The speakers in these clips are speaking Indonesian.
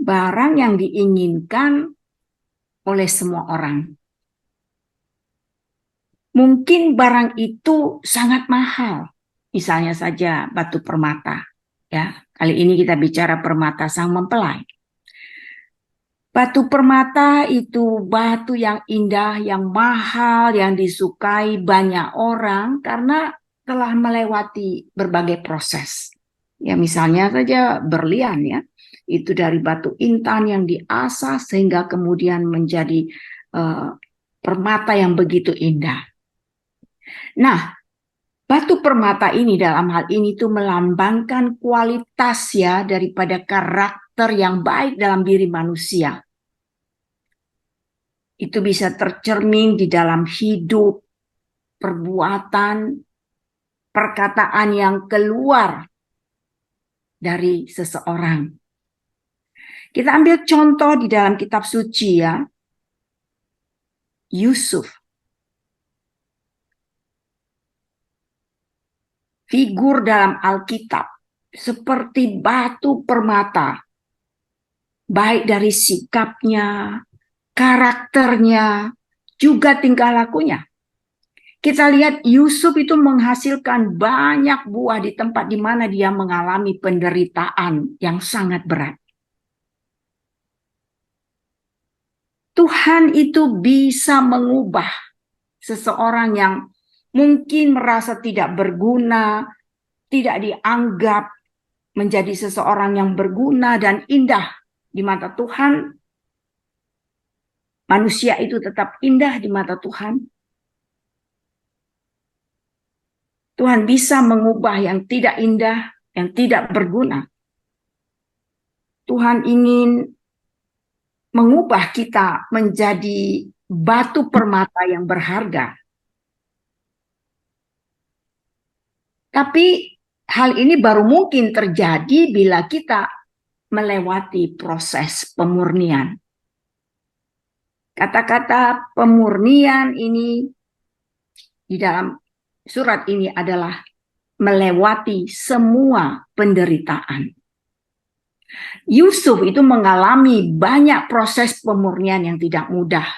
barang yang diinginkan oleh semua orang. Mungkin barang itu sangat mahal. Misalnya saja batu permata. Ya, kali ini kita bicara permata sang mempelai. Batu permata itu batu yang indah, yang mahal, yang disukai banyak orang karena telah melewati berbagai proses. Ya, misalnya saja berlian ya. Itu dari batu intan yang diasah sehingga kemudian menjadi permata yang begitu indah. Nah, batu permata ini dalam hal ini tuh melambangkan kualitas ya daripada karakter yang baik dalam diri manusia. Itu bisa tercermin di dalam hidup, perbuatan, perkataan yang keluar dari seseorang. Kita ambil contoh di dalam kitab suci ya. Yusuf. Figur dalam Alkitab seperti batu permata. Baik dari sikapnya, karakternya, juga tingkah lakunya. Kita lihat Yusuf itu menghasilkan banyak buah di tempat di mana dia mengalami penderitaan yang sangat berat. Tuhan itu bisa mengubah seseorang yang mungkin merasa tidak berguna, tidak dianggap menjadi seseorang yang berguna dan indah di mata Tuhan. Manusia itu tetap indah di mata Tuhan. Tuhan bisa mengubah yang tidak indah, yang tidak berguna. Tuhan ingin mengubah kita menjadi batu permata yang berharga. Tapi hal ini baru mungkin terjadi bila kita melewati proses pemurnian. Kata-kata pemurnian ini di dalam surat ini adalah melewati semua penderitaan. Yusuf itu mengalami banyak proses pemurnian yang tidak mudah.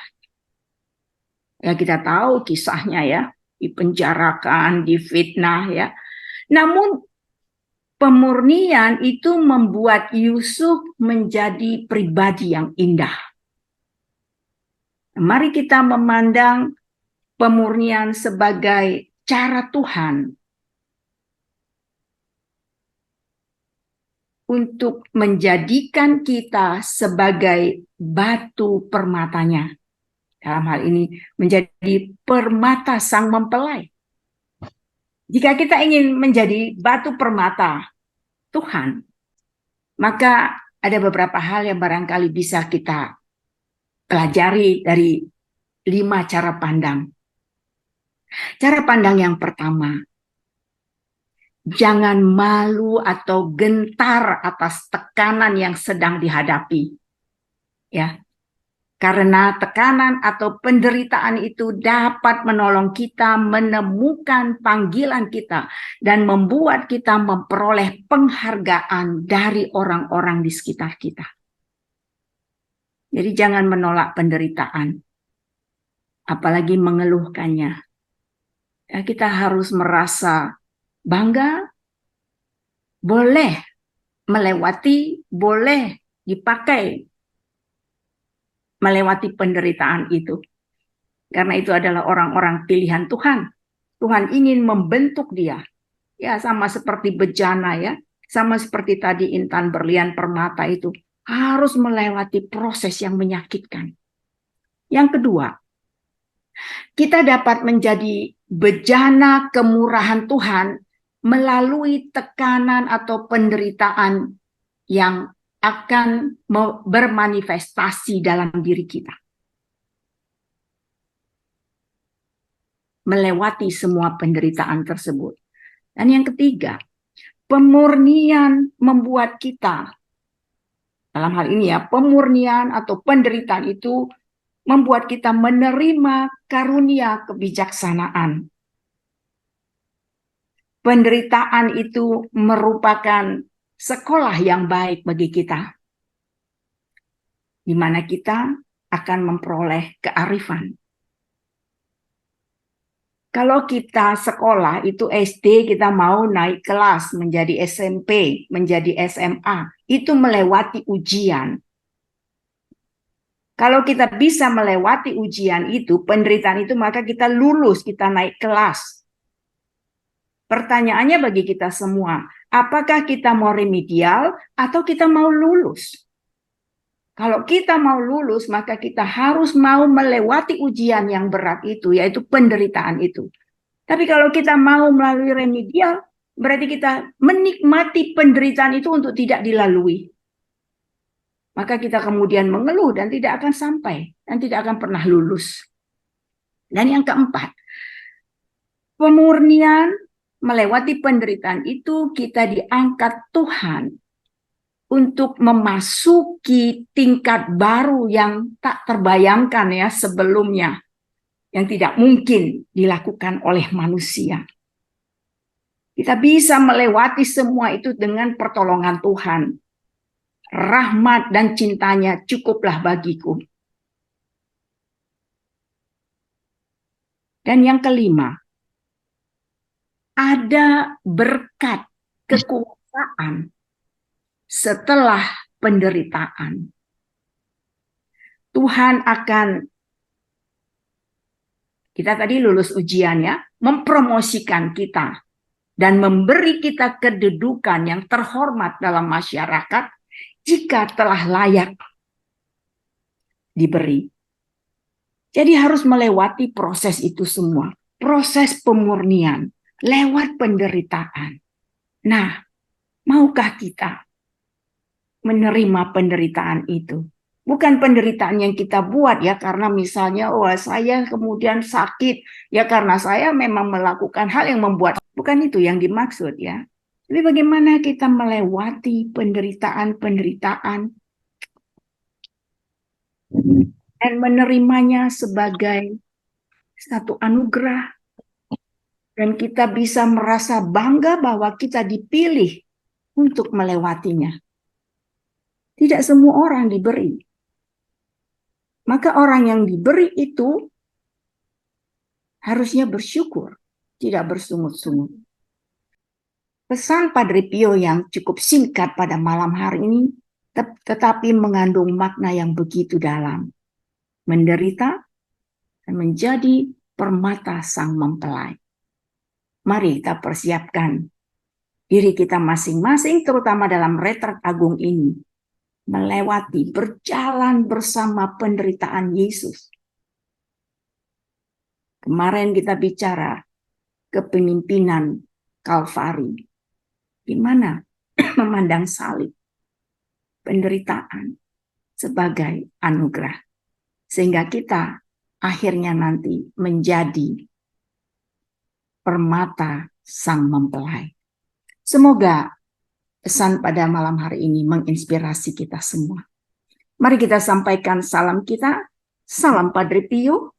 Ya kita tahu kisahnya ya, dipenjarakan, difitnah ya. Namun pemurnian itu membuat Yusuf menjadi pribadi yang indah. Mari kita memandang pemurnian sebagai cara Tuhan untuk menjadikan kita sebagai batu permatanya. Dalam hal ini menjadi permata sang mempelai. Jika kita ingin menjadi batu permata Tuhan, maka ada beberapa hal yang barangkali bisa kita pelajari dari 5 cara pandang. Cara pandang yang pertama, jangan malu atau gentar atas tekanan yang sedang dihadapi. Ya. Karena tekanan atau penderitaan itu dapat menolong kita menemukan panggilan kita dan membuat kita memperoleh penghargaan dari orang-orang di sekitar kita. Jadi jangan menolak penderitaan, apalagi mengeluhkannya. Ya, kita harus merasa bangga, boleh melewati, boleh dipakai melewati penderitaan itu. Karena itu adalah orang-orang pilihan Tuhan. Tuhan ingin membentuk dia. Ya, sama seperti bejana ya. Sama seperti tadi intan berlian permata itu. Harus melewati proses yang menyakitkan. Yang kedua, kita dapat menjadi bejana kemurahan Tuhan melalui tekanan atau penderitaan yang akan bermanifestasi dalam diri kita. Melewati semua penderitaan tersebut. Dan yang ketiga, pemurnian membuat kita, dalam hal ini ya, pemurnian atau penderitaan itu membuat kita menerima karunia kebijaksanaan. Penderitaan itu merupakan sekolah yang baik bagi kita. di mana kita akan memperoleh kearifan. Kalau kita sekolah itu SD, kita mau naik kelas menjadi SMP, menjadi SMA, itu melewati ujian. Kalau kita bisa melewati ujian itu, penderitaan itu, maka kita lulus, kita naik kelas. Pertanyaannya bagi kita semua, apakah kita mau remedial atau kita mau lulus? Kalau kita mau lulus, maka kita harus mau melewati ujian yang berat itu, yaitu penderitaan itu. Tapi kalau kita mau melalui remedial, berarti kita menikmati penderitaan itu untuk tidak dilalui. Maka kita kemudian mengeluh dan tidak akan sampai, dan tidak akan pernah lulus. Dan yang keempat, pemurnian melewati penderitaan itu kita diangkat Tuhan untuk memasuki tingkat baru yang tak terbayangkan ya sebelumnya, yang tidak mungkin dilakukan oleh manusia. Kita bisa melewati semua itu dengan pertolongan Tuhan. Rahmat dan cintanya cukuplah bagiku. Dan yang kelima, ada berkat kekuasaan setelah penderitaan. Tuhan akan, kita tadi lulus ujiannya, mempromosikan kita dan memberi kita kedudukan yang terhormat dalam masyarakat jika telah layak diberi. Jadi harus melewati proses itu semua. Proses pemurnian lewat penderitaan. Nah, maukah kita menerima penderitaan itu? Bukan penderitaan yang kita buat ya, karena misalnya, saya kemudian sakit, ya karena saya memang melakukan hal yang membuat. Bukan itu yang dimaksud ya. Tapi bagaimana kita melewati penderitaan-penderitaan dan menerimanya sebagai satu anugerah. Dan kita bisa merasa bangga bahwa kita dipilih untuk melewatinya. Tidak semua orang diberi. Maka orang yang diberi itu harusnya bersyukur, tidak bersungut-sungut. Pesan Padre Pio yang cukup singkat pada malam hari ini, tetapi mengandung makna yang begitu dalam. Menderita dan menjadi permata sang mempelai. Mari kita persiapkan diri kita masing-masing, terutama dalam retret agung ini, melewati, berjalan bersama penderitaan Yesus. Kemarin kita bicara kepemimpinan Kalvari, di mana memandang salib, penderitaan sebagai anugerah. Sehingga kita akhirnya nanti menjadi permata sang mempelai. Semoga pesan pada malam hari ini menginspirasi kita semua. Mari kita sampaikan salam kita. Salam Padre Pio.